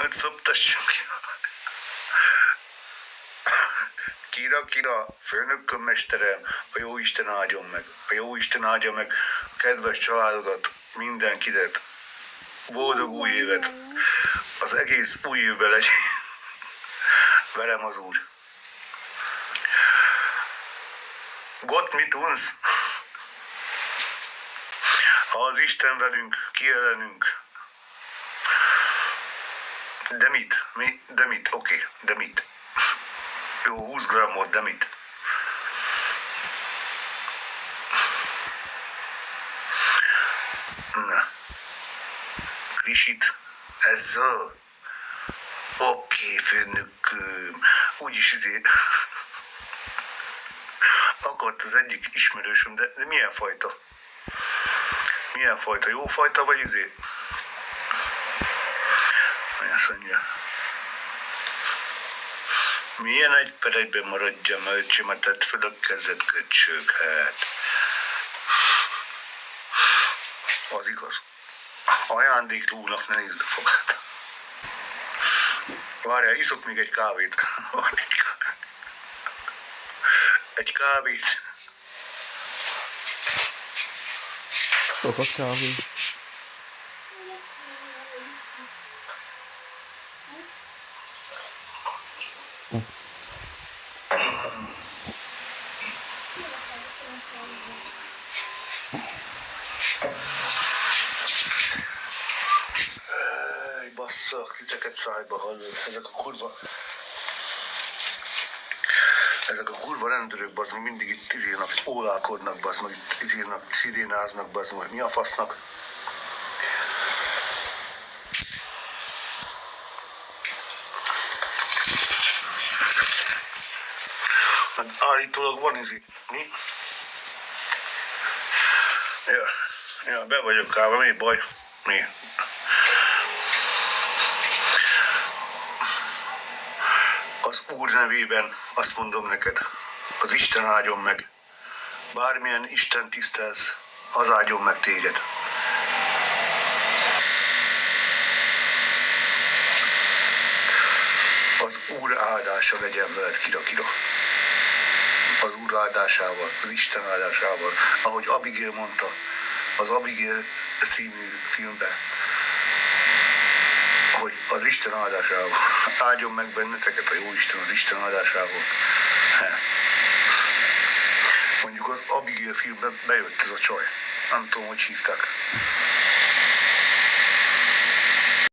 Hogy szoptassam ki. Kira, főnököm, mesterem, a Jóisten áldjon meg. A Jóisten áldja meg a kedves családodat, mindenkidet. Boldog új évet. Az egész új évben legyen. Velem az Úr. Gott mit uns. Ha az Isten velünk, ki ellenünk. De mit? De mit? Oké, de mit? Jó, 20 grammot, de mit? Na. Frisit. Ezzel. Oké, főnököm. Úgyis akart az egyik ismerősöm, de milyen fajta? Milyen fajta? Jó fajta, vagy Azt mondja. Milyen egy per egyben maradjam, öcsém, tett föl a kezed, köcsög, hát. Az igaz. Ajándéklónak ne nézd a fogát. Várjál, iszok még egy kávét. Egy kávét. Sokat kávé. Bassza, titeket szájba hallod. Ezek a kurva rendőrök, bazd meg, mindig itt izírnak, ólálkodnak, bazd meg, itt izírnak, szirénáznak, bazd meg, mi a fasznak? Hát állítólag van mi? Ja, be vagyok káva, mi baj? Mi? Az Úr nevében azt mondom neked, az Isten áldjon meg. Bármilyen Isten tisztelsz, az áldjon meg téged. Az Úr áldása legyen veled, kira. Az Úr áldásával, az Isten áldásával, ahogy Abigail mondta, az Abigail című filmben, hogy az Isten áldásával áldjon meg benneteket a Jóisten az Isten áldásával. Mondjuk az Abigail filmben bejött ez a csaj. Nem tudom, hogy hívták.